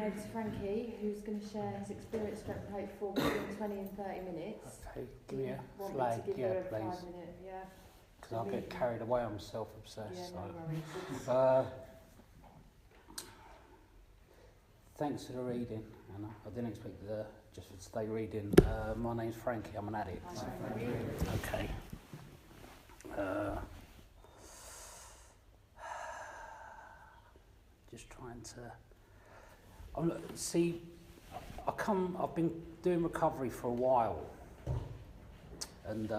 over to Frankie, who's going to share his experience at Plate 4 between 20 and 30 minutes. Okay, give me a Want flag, me to give yeah, her a please. 5 minute, yeah. Because I'll get carried away, I'm self-obsessed. Yeah, no so. worries. Thanks for the reading, Anna. I didn't expect just for today reading. My name's Frankie, I'm an addict. Okay. Just trying to... see, I've been doing recovery for a while. And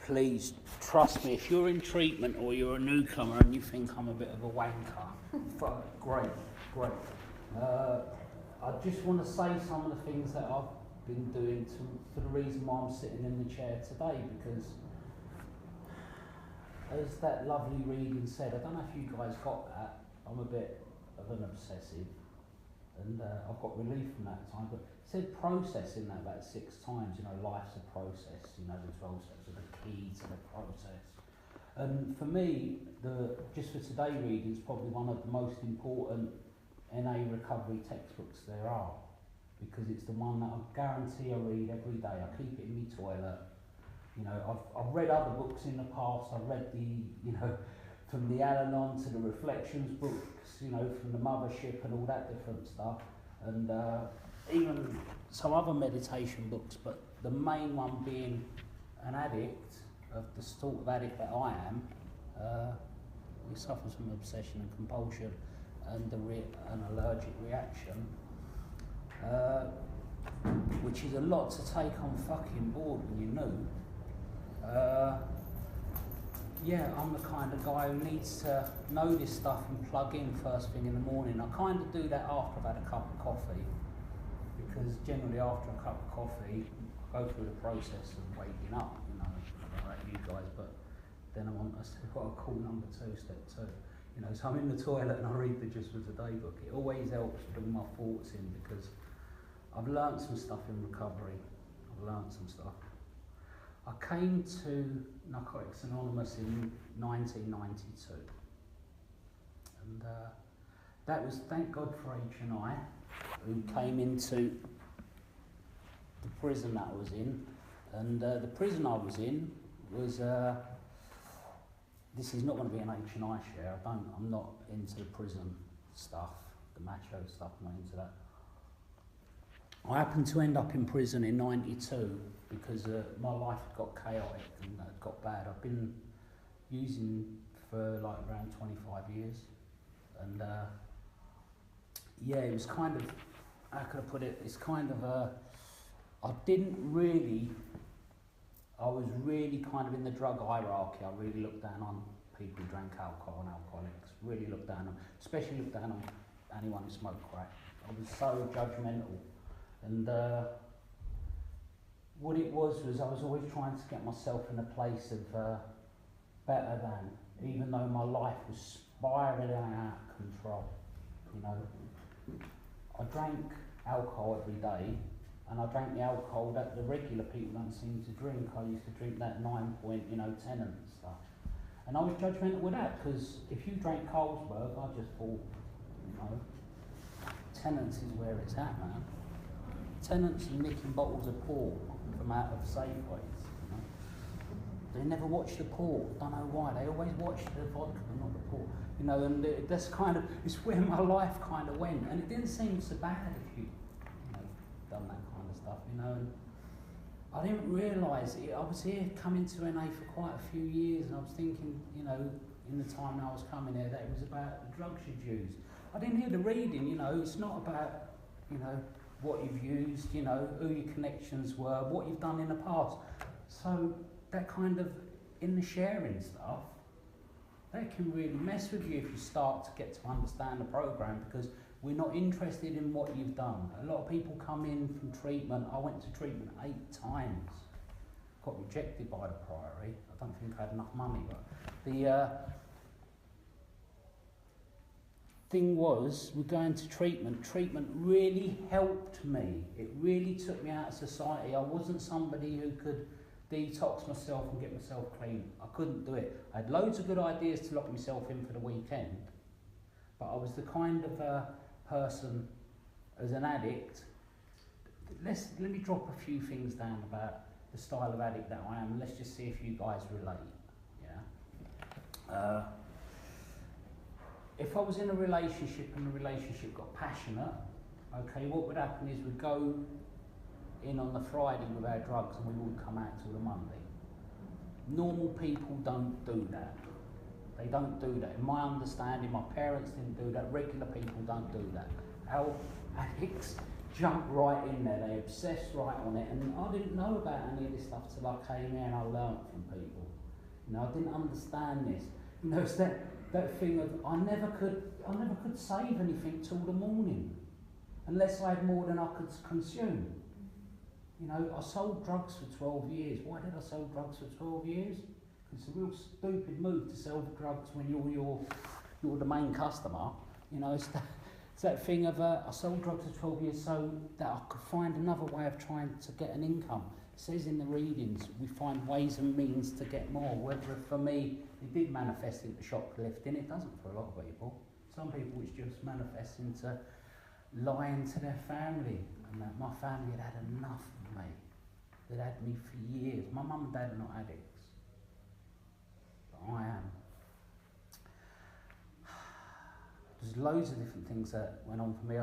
please, trust me, if you're in treatment or you're a newcomer and you think I'm a bit of a wanker, great. I just want to say some of the things that I've been doing for the reason why I'm sitting in the chair today, because as that lovely reading said, I don't know if you guys got that, I'm a bit of an obsessive, and I've got relief from that time, but it said process in that about 6 times, life's a process, the 12 steps are the key to the process. And for me, just for today reading, is probably one of the most important NA recovery textbooks there are, because it's the one that I guarantee I read every day. I keep it in my toilet. I've read other books in the past. I've read from the Al-Anon to the Reflections books, from the Mothership and all that different stuff, and even some other meditation books, but the main one being an addict, of the sort of addict that I am, who suffers from obsession and compulsion, and an allergic reaction, which is a lot to take on fucking board when you're new. I'm the kind of guy who needs to know this stuff and plug in first thing in the morning. I kind of do that after I've had a cup of coffee, because generally after a cup of coffee, I go through the process of waking up, I don't know about you guys, but then I've got a call number 2, step 2. So I'm in the toilet and I read the Just for Today book. It always helps bring my thoughts in, because I've learnt some stuff in recovery. I came to Narcotics Anonymous in 1992. And that was, thank God for H&I, who came into the prison that I was in. And the prison I was in was... this is not going to be an H&I share. I'm not into the prison stuff, the macho stuff, I'm not into that. I happened to end up in prison in 92 because my life had got chaotic and it got bad. I've been using for like around 25 years. And it was kind of, how could I put it, it's kind of I was really kind of in the drug hierarchy. I really looked down on people who drank alcohol and alcoholics. Really looked down on, especially looked down on anyone who smoked crack. I was so judgmental. And what it was I was always trying to get myself in a place of better than, even though my life was spiralling out of control. I drank alcohol every day. And I drank the alcohol that the regular people don't seem to drink. I used to drink that 9-point, Tennant and stuff. And I was judgmental with that, because if you drank Carlsberg, I just thought, Tennant's is where it's at, man. Tennant's and nicking bottles of port from out of Safeways. They never watch the port. Don't know why. They always watch the vodka, but not the port. And that's kind of, it's where my life kind of went. And it didn't seem so bad if you, done that kind of stuff, and I didn't realise it. I was here coming to NA for quite a few years, and I was thinking, in the time I was coming here, that it was about the drugs you'd used. I didn't hear the reading, it's not about, what you've used, who your connections were, what you've done in the past. So that kind of, in the sharing stuff, that can really mess with you if you start to get to understand the programme, because we're not interested in what you've done. A lot of people come in from treatment. I went to treatment 8 times. Got rejected by the Priory. I don't think I had enough money, but the thing was, we're going to treatment. Treatment really helped me. It really took me out of society. I wasn't somebody who could detox myself and get myself clean. I couldn't do it. I had loads of good ideas to lock myself in for the weekend, but I was the kind of person as an addict, let me drop a few things down about the style of addict that I am, and let's just see if you guys relate. Yeah. If I was in a relationship and the relationship got passionate, okay, what would happen is we'd go in on the Friday with our drugs and we wouldn't come out till the Monday. Normal people don't do that. They don't do that. In my understanding, my parents didn't do that. Regular people don't do that. Our addicts jump right in there. They obsess right on it. And I didn't know about any of this stuff till I came here and I learnt from people. You know, I didn't understand this. You know, it's that thing of I never could save anything till the morning unless I had more than I could consume. You know, I sold drugs for 12 years. Why did I sell drugs for 12 years? It's a real stupid move to sell drugs when you're the main customer. You know, it's that thing of I sold drugs for 12 years so that I could find another way of trying to get an income. It says in the readings we find ways and means to get more. Whether for me it did manifest into shoplifting, it doesn't for a lot of people. Some people it's just manifests into lying to their family, and that my family had enough of me. They'd had me for years. My mum and dad are not addicts, but I am. There's loads of different things that went on for me.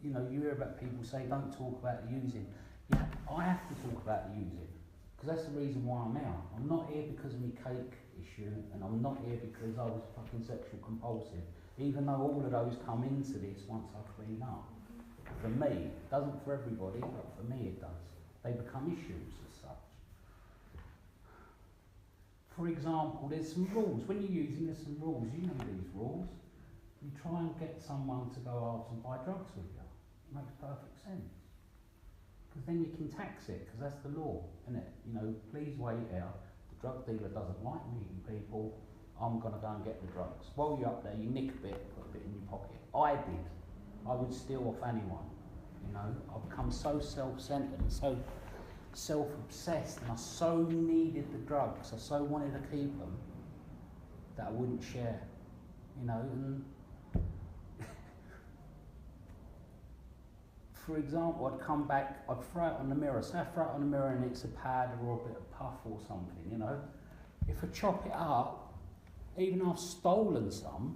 You hear about people say don't talk about the using. Yeah, I have to talk about the using because that's the reason why I'm here. I'm not here because of my cake issue, and I'm not here because I was fucking sexual compulsive. Even though all of those come into this once I clean up. For me, it doesn't for everybody, but for me it does. They become issues as such. For example, there's some rules. When you're using, there's some rules. You know these rules. You try and get someone to go out and buy drugs with you. It makes perfect sense. Because then you can tax it, because that's the law, isn't it? You know, please wait out. The drug dealer doesn't like meeting people. I'm going to go and get the drugs. While you're up there, you nick a bit, put a bit in your pocket. I did. I would steal off anyone. You know, I've become so self-centered and so self-obsessed, and I so needed the drugs, I so wanted to keep them, that I wouldn't share. You know, and for example, I'd come back, I'd throw it on the mirror. Say I throw it on the mirror and it's a powder or a bit of puff or something, you know. If I chop it up, even though I've stolen some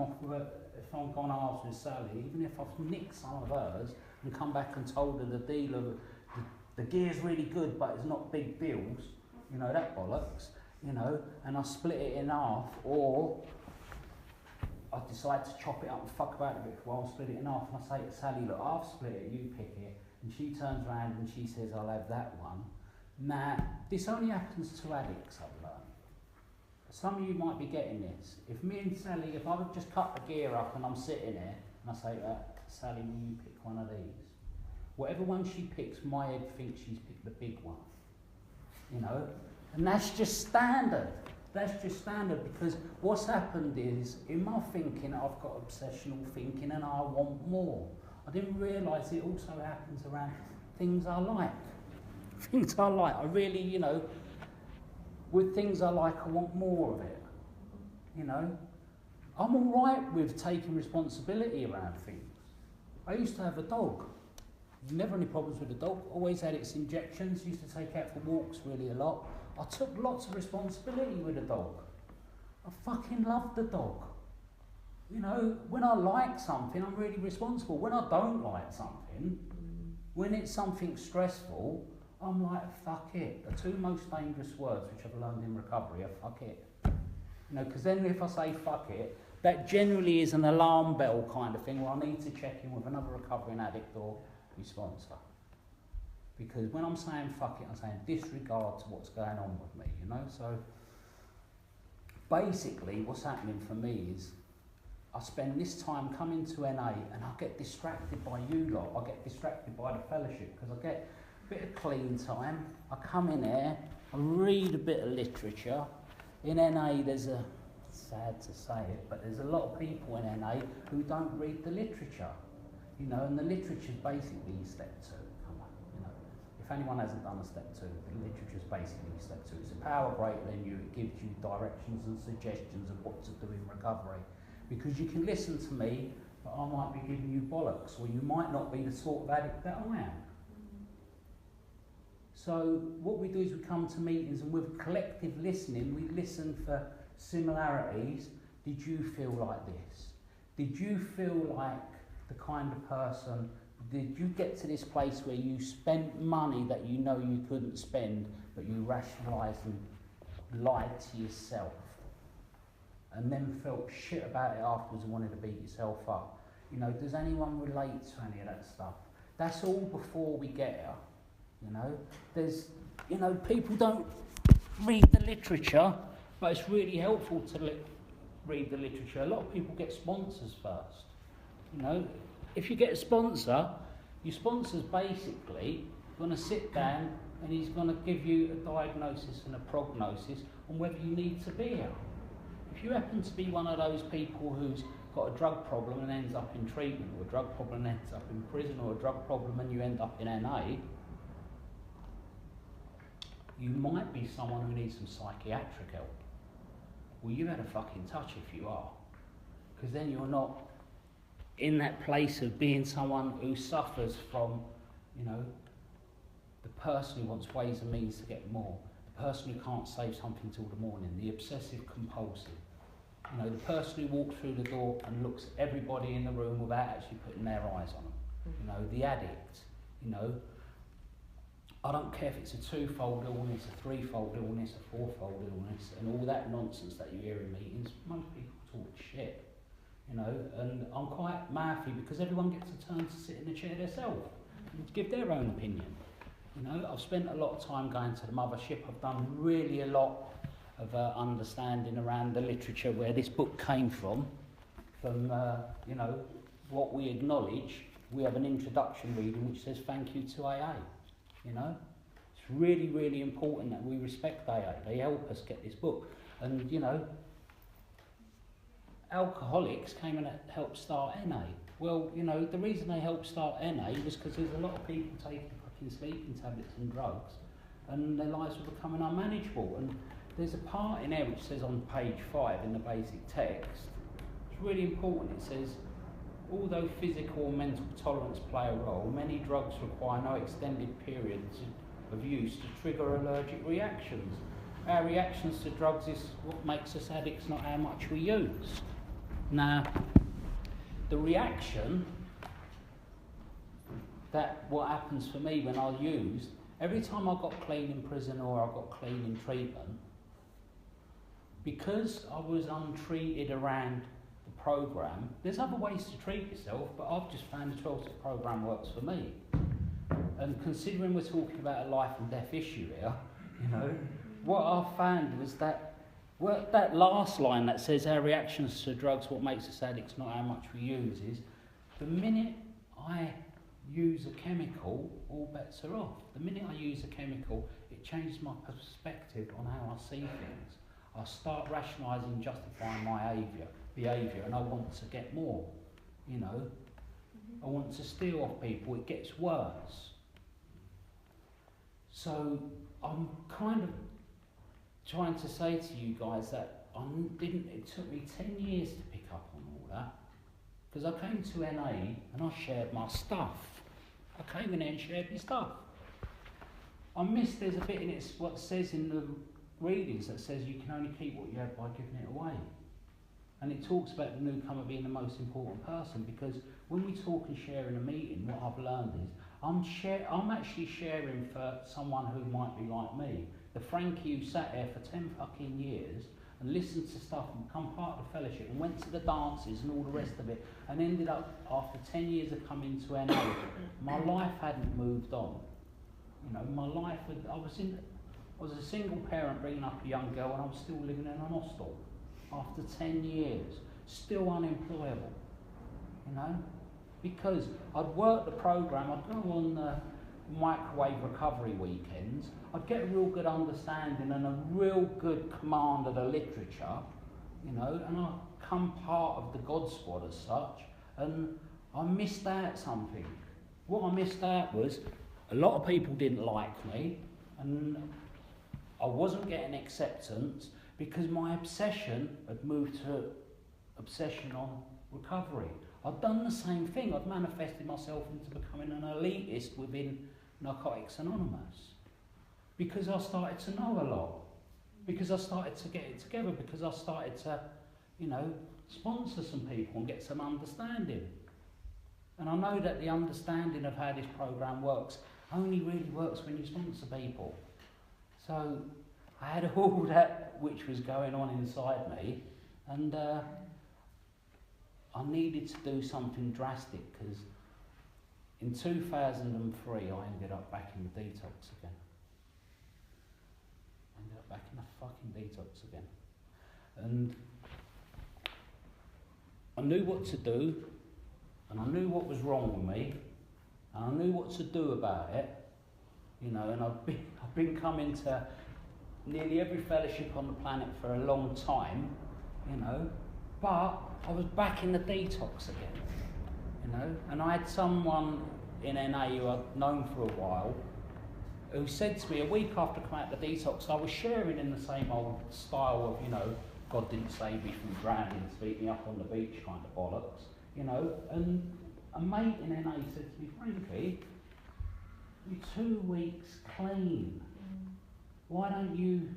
off of it, if I'm gone after with Sally, even if I've nicked some of hers and come back and told her the dealer the gear's really good but it's not big bills, you know, that bollocks, you know, and I split it in half, or I decide to chop it up and fuck about it a bit for a while, split it in half, and I say to Sally, look, I've split it, you pick it, and she turns around and she says, I'll have that one. Now, this only happens to addicts, I've learned. Some of you might be getting this. If me and Sally, if I would just cut the gear up and I'm sitting there, and I say, Sally, will you pick one of these? Whatever one she picks, my head thinks she's picked the big one. You know? And that's just standard. That's just standard, because what's happened is, in my thinking, I've got obsessional thinking and I want more. I didn't realise it also happens around things I like. Things I like. I really, you know, with things I like, I want more of it. You know? I'm all right with taking responsibility around things. I used to have a dog. Never any problems with the dog. Always had its injections. Used to take it out for walks really a lot. I took lots of responsibility with the dog. I fucking loved the dog. You know, when I like something, I'm really responsible. When I don't like something, when it's something stressful, I'm like, fuck it. The two most dangerous words which I've learned in recovery are fuck it. You know, because then if I say fuck it, that generally is an alarm bell kind of thing where I need to check in with another recovering addict or my sponsor. Because when I'm saying fuck it, I'm saying disregard to what's going on with me, you know? So basically what's happening for me is I spend this time coming to NA and I get distracted by you lot. I get distracted by the fellowship because I get a bit of clean time. I come in here, I read a bit of literature. In NA there's a, sad to say it, but there's a lot of people in NA who don't read the literature. You know, and the literature's basically step two. Come on, you know. If anyone hasn't done a step two, the literature's basically step two. It's a power break, then it gives you directions and suggestions of what to do in recovery. Because you can listen to me, but I might be giving you bollocks, or you might not be the sort of addict that I am. So what we do is we come to meetings, and with collective listening, we listen for similarities. Did you feel like this? Did you feel like the kind of person, did you get to this place where you spent money that you know you couldn't spend, but you rationalised and lied to yourself, and then felt shit about it afterwards and wanted to beat yourself up? You know, does anyone relate to any of that stuff? That's all before we get here. You know, there's, you know, people don't read the literature, but it's really helpful to read the literature. A lot of people get sponsors first. You know, if you get a sponsor, your sponsor's basically going to sit down and he's going to give you a diagnosis and a prognosis on whether you need to be here. If you happen to be one of those people who's got a drug problem and ends up in treatment, or a drug problem and ends up in prison, or a drug problem and you end up in NA, you might be someone who needs some psychiatric help. Well, you had a fucking touch if you are, because then you're not in that place of being someone who suffers from, you know, the person who wants ways and means to get more, the person who can't save something till the morning, the obsessive compulsive, you know, the person who walks through the door and looks at everybody in the room without actually putting their eyes on them, you know, the addict, you know. I don't care if it's a twofold illness, a threefold illness, a fourfold illness, and all that nonsense that you hear in meetings. Most people talk shit, you know, and I'm quite mouthy because everyone gets a turn to sit in the chair themselves and give their own opinion. You know, I've spent a lot of time going to the mothership. I've done really a lot of understanding around the literature where this book came from, you know, what we acknowledge. We have an introduction reading which says thank you to AA. You know, it's really, really important that we respect AA. They help us get this book. And, you know, alcoholics came and helped start NA. Well, you know, the reason they helped start NA was because there's a lot of people taking fucking sleeping tablets and drugs, and their lives were becoming unmanageable. And there's a part in there which says on page 5 in the basic text, it's really important. It says, although physical or mental tolerance play a role, many drugs require no extended periods of use to trigger allergic reactions. Our reactions to drugs is what makes us addicts, not how much we use. Now, the reaction that what happens for me when I used, every time I got clean in prison or I got clean in treatment, because I was untreated around program, there's other ways to treat yourself, but I've just found the 12-step program works for me. And considering we're talking about a life and death issue here, you know, what I found was that that last line that says our reactions to drugs, what makes us addicts, not how much we use, is the minute I use a chemical, all bets are off. The minute I use a chemical, it changes my perspective on how I see things. I start rationalising, justifying my behaviour, and I want to get more, you know. I want to steal off people. It gets worse. So I'm kind of trying to say to you guys that it took me 10 years to pick up on all that, because I came to NA and I shared my stuff. I came in there and shared my stuff. There's a bit in it what says in the readings that says you can only keep what you have by giving it away. And it talks about the newcomer being the most important person, because when we talk and share in a meeting, what I've learned is I'm actually sharing for someone who might be like me. The Frankie who sat there for 10 fucking years and listened to stuff and become part of the fellowship and went to the dances and all the rest of it, and ended up, after 10 years of coming to NA, my life hadn't moved on. You know, my life, I was a single parent bringing up a young girl, and I was still living in an hostel. After 10 years, still unemployable, you know, because I'd work the program, I'd go on the microwave recovery weekends, I'd get a real good understanding and a real good command of the literature, you know, and I'd become part of the God Squad as such, and I missed out something. What I missed out was a lot of people didn't like me, and I wasn't getting acceptance, because my obsession had moved to obsession on recovery. I'd done the same thing. I'd manifested myself into becoming an elitist within Narcotics Anonymous because I started to know a lot, because I started to get it together, because I started to, you know, sponsor some people and get some understanding. And I know that the understanding of how this program works only really works when you sponsor people. So I had all that which was going on inside me, and I needed to do something drastic, because in 2003 I ended up back in the detox again. Ended up back in the fucking detox again. And I knew what to do, and I knew what was wrong with me, and I knew what to do about it, you know, and I've been coming to nearly every fellowship on the planet for a long time, you know, but I was back in the detox again, you know, and I had someone in NA who I'd known for a while who said to me a week after coming out of the detox, I was sharing in the same old style of, you know, God didn't save me from drowning, beat me up on the beach kind of bollocks, you know, and a mate in NA said to me, Frankie, you're 2 weeks clean. Why don't you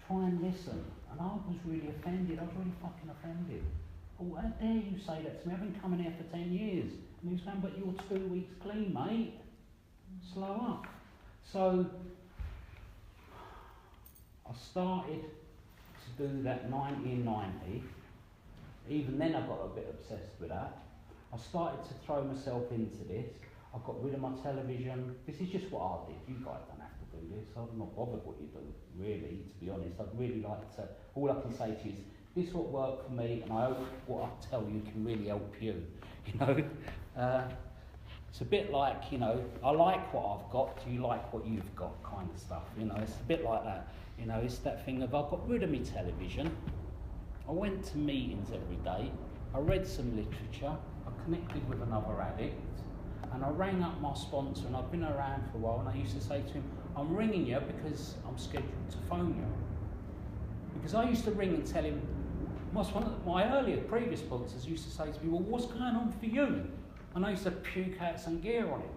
try and listen? And I was really offended. I was really fucking offended. Oh, how dare you say that to me? I've been coming here for 10 years. And he was saying, but you're 2 weeks clean, mate. Slow up. So I started to do that 90 and 90. Even then I got a bit obsessed with that. I started to throw myself into this. I got rid of my television. This is just what I did. You guys don't have to do this. I'm not bothered what you do, really, to be honest. I'd really like to, all I can say to you is, this is what worked for me, and I hope what I tell you can really help you, you know. It's a bit like, you know, I like what I've got, do you like what you've got kind of stuff, you know. It's a bit like that, you know. It's that thing of I got rid of my television. I went to meetings every day. I read some literature. I connected with another addict. And I rang up my sponsor, and I've been around for a while, and I used to say to him, I'm ringing you because I'm scheduled to phone you. Because I used to ring and tell him, one of my earlier previous sponsors used to say to me, well, what's going on for you? And I used to puke out some gear on him.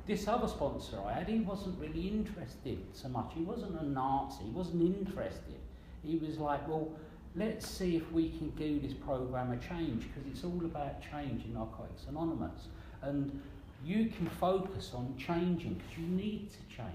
This other sponsor I had, he wasn't really interested so much. He wasn't a Nazi, he wasn't interested. He was like, well, let's see if we can do this program of change, because it's all about change in Narcotics Anonymous. And you can focus on changing, because you need to change.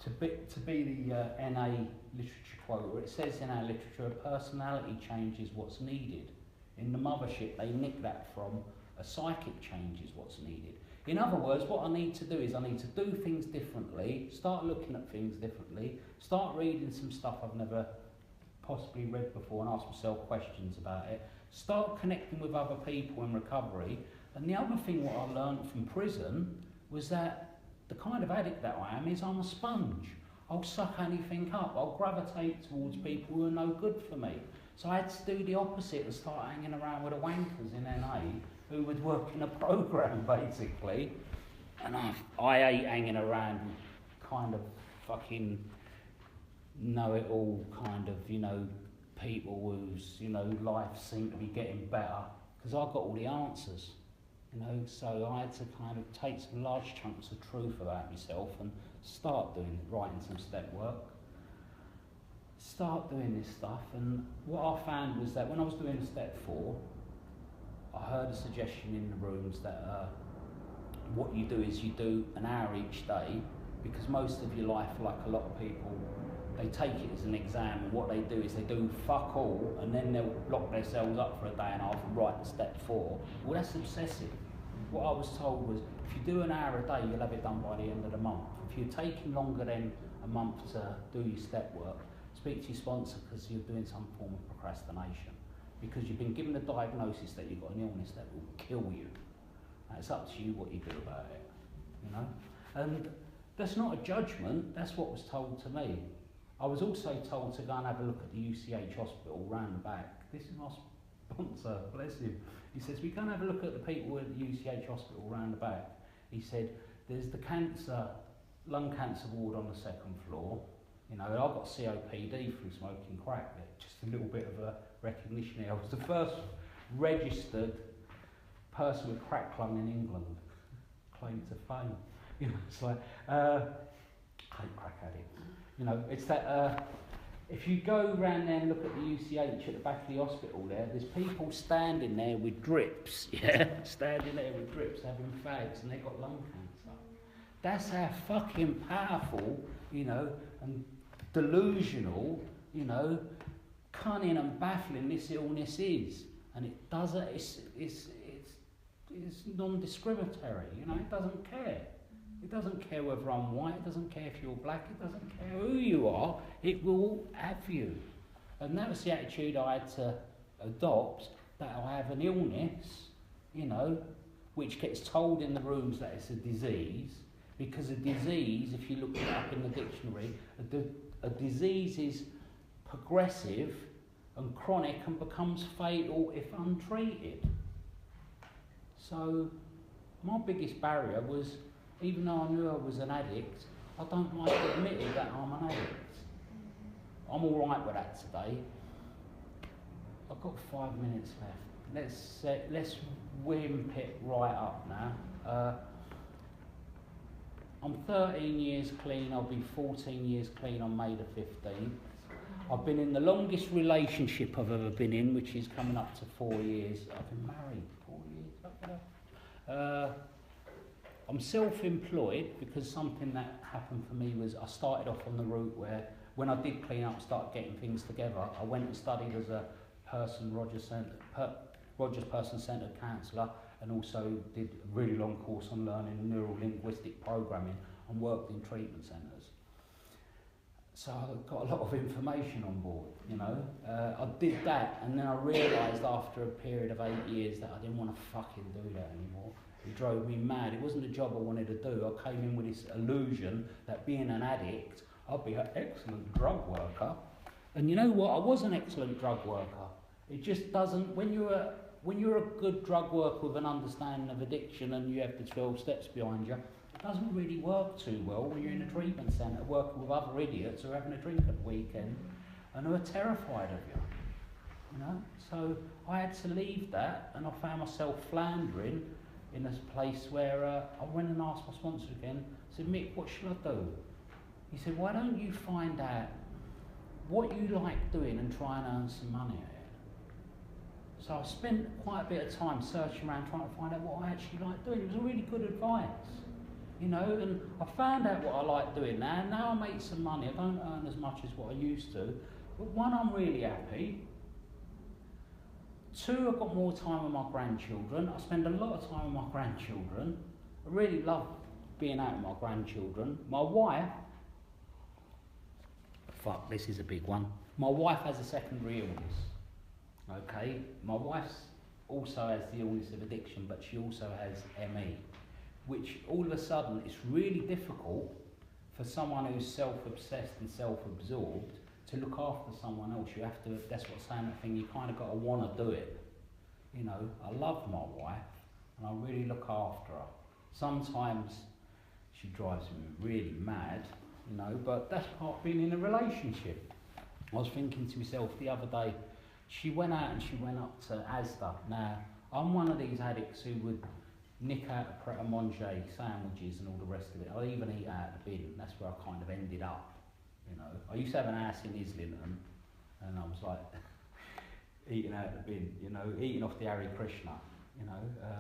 To be the NA literature quote, where it says in our literature, a personality change is what's needed. In the mothership, they nick that from a psychic change is what's needed. In other words, what I need to do is I need to do things differently, start looking at things differently, start reading some stuff I've never possibly read before and ask myself questions about it, start connecting with other people in recovery. And the other thing what I learned from prison was that the kind of addict that I am is I'm a sponge. I'll suck anything up. I'll gravitate towards people who are no good for me. So I had to do the opposite and start hanging around with the wankers in NA who would work in a program basically. And I hate hanging around with kind of fucking know-it-all kind of, you know, people whose, you know, life seemed to be getting better, because I got all the answers. You know, so I had to kind of take some large chunks of truth about myself and start writing some step work, start doing this stuff. And what I found was that when I was doing step 4, I heard a suggestion in the rooms that what you do is you do an hour each day, because most of your life, like a lot of people, they take it as an exam, and what they do is they do fuck all, and then they'll lock themselves up for a day and a half and write step 4. Well, that's obsessive. What I was told was, if you do an hour a day, you'll have it done by the end of the month. If you're taking longer than a month to do your step work, speak to your sponsor, because you're doing some form of procrastination. Because you've been given a diagnosis that you've got an illness that will kill you. And it's up to you what you do about it, you know? And that's not a judgment, that's what was told to me. I was also told to go and have a look at the UCH hospital round the back. This is my sponsor, bless him. He says, we go and have a look at the people at the UCH hospital round the back. He said, there's the lung cancer ward on the 2nd floor. You know, I got COPD from smoking crack. Just a little bit of a recognition here. I was the first registered person with crack lung in England. Claim to fame. You know, it's like, I hate crack addicts. You know, it's that, if you go around there and look at the UCH at the back of the hospital there's people standing there with drips, yeah? Standing there with drips, having fags, and they've got lung cancer. That's how fucking powerful, you know, and delusional, you know, cunning and baffling this illness is. And it doesn't, it's non-discriminatory, you know, it doesn't care. It doesn't care whether I'm white, it doesn't care if you're black, it doesn't care who you are, it will have you. And that was the attitude I had to adopt, that I have an illness, you know, which gets told in the rooms that it's a disease, because a disease, if you look it up in the dictionary, a disease is progressive and chronic and becomes fatal if untreated. So my biggest barrier was, even though I knew I was an addict, I don't like admitting that I'm an addict. I'm all right with that today. I've got 5 minutes left. Let's wimp it right up now. I'm 13 years clean. I'll be 14 years clean on May the 15th. I've been in the longest relationship I've ever been in, which is coming up to 4 years. I've been married 4 years. I'm self-employed because something that happened for me was I started off on the route where when I did clean up, start getting things together, I went and studied as a Rogers person-centred counsellor, and also did a really long course on learning neuro-linguistic programming and worked in treatment centres. So I got a lot of information on board, you know. I did that, and then I realised after a period of 8 years that I didn't want to fucking do that anymore. It drove me mad. It wasn't a job I wanted to do. I came in with this illusion that being an addict, I'd be an excellent drug worker. And you know what? I was an excellent drug worker. It just doesn't, when you're a good drug worker with an understanding of addiction and you have the 12 steps behind you, it doesn't really work too well when you're in a treatment centre working with other idiots who are having a drink at the weekend and who are terrified of you. You know? So I had to leave that, and I found myself floundering in this place where I went and asked my sponsor again. I said, Mick, what should I do? He said, why don't you find out what you like doing and try and earn some money at it? So I spent quite a bit of time searching around trying to find out what I actually like doing. It was a really good advice, you know, and I found out what I like doing now. Now I make some money. I don't earn as much as what I used to, but one, I'm really happy. Two, I've got more time with my grandchildren. I spend a lot of time with my grandchildren. I really love being out with my grandchildren. My wife, fuck, this is a big one. My wife has a secondary illness, okay? My wife also has the illness of addiction, but she also has ME, which all of a sudden it's really difficult for someone who's self-obsessed and self-absorbed to look after someone else. You have to, that's what's saying that thing, you kind of got to want to do it. You know, I love my wife and I really look after her. Sometimes she drives me really mad, you know, but that's part of being in a relationship. I was thinking to myself the other day, she went out and she went up to Asda. Now, I'm one of these addicts who would nick out a pret-a-manger sandwiches and all the rest of it. I even eat out the bin. That's where I kind of ended up. You know, I used to have an house in Islington, and I was like eating out the bin, you know, eating off the Hare Krishna. You know,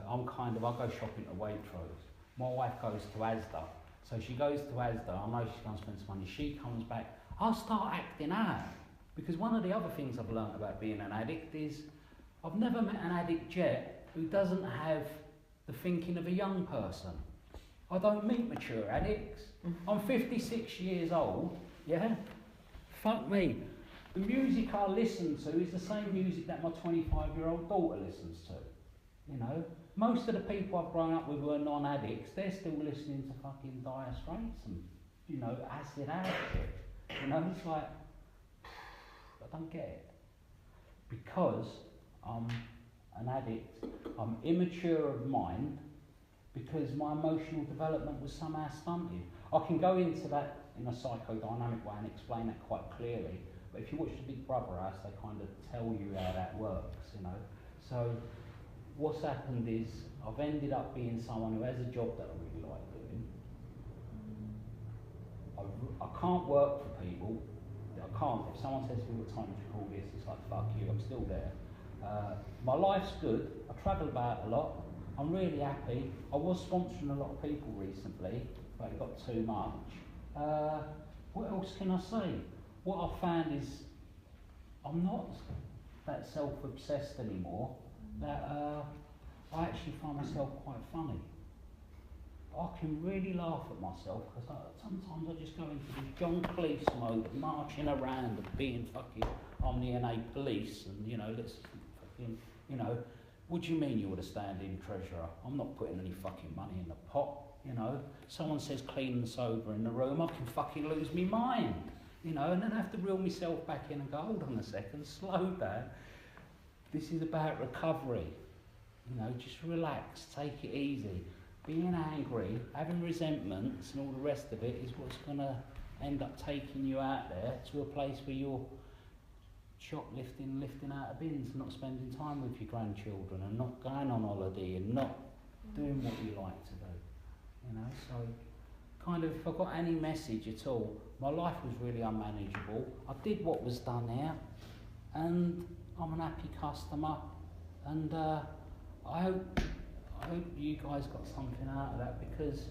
I go shopping to Waitrose. My wife goes to Asda, so she goes to Asda. I know she's going to spend some money. She comes back. I'll start acting out, because one of the other things I've learnt about being an addict is I've never met an addict yet who doesn't have the thinking of a young person. I don't meet mature addicts. I'm 56 years old. Yeah? Fuck me. The music I listen to is the same music that my 25-year-old daughter listens to. You know? Most of the people I've grown up with who are non-addicts, they're still listening to fucking Dire Straits and, you know, acid shit. You know, it's like, I don't get it. Because I'm an addict, I'm immature of mind, because my emotional development was somehow stunted. I can go into that in a psychodynamic way and explain that quite clearly. But if you watch the Big Brother house, they kind of tell you how that works, you know. So what's happened is I've ended up being someone who has a job that I really like doing. I can't work for people. I can't. If someone says to me, what time did you call this? It's like, fuck you, I'm still there. My life's good. I travel about a lot. I'm really happy. I was sponsoring a lot of people recently, but it got too much. What else can I say? What I've found is I'm not that self-obsessed anymore. That I actually find myself quite funny. I can really laugh at myself because sometimes I just go into this John Cleese mode of marching around and being fucking omni-NA police and, you know, let's fucking, you know, what do you mean you're the standing treasurer? I'm not putting any fucking money in the pot, you know. Someone says clean and sober in the room, I can fucking lose my mind, you know, and then I have to reel myself back in and go, hold on a second, slow down. This is about recovery, you know, just relax, take it easy. Being angry, having resentments and all the rest of it is what's going to end up taking you out there to a place where you're shoplifting, lifting out of bins, not spending time with your grandchildren and not going on holiday and not doing what you like to do, you know. So kind of, if I got any message at all, my life was really unmanageable. I did what was done here and I'm an happy customer, and I hope you guys got something out of that, because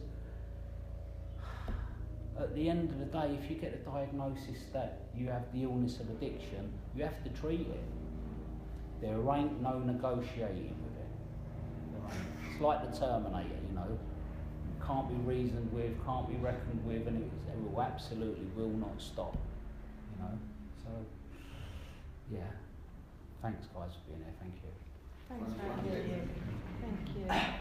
at the end of the day, if you get a diagnosis that you have the illness of addiction, you have to treat it. There ain't no negotiating with it. It's like the Terminator, you know. Can't be reasoned with, can't be reckoned with, and it will absolutely will not stop, you know. So, yeah. Thanks guys for being here, thank you. Thanks, Frankie. Thank you.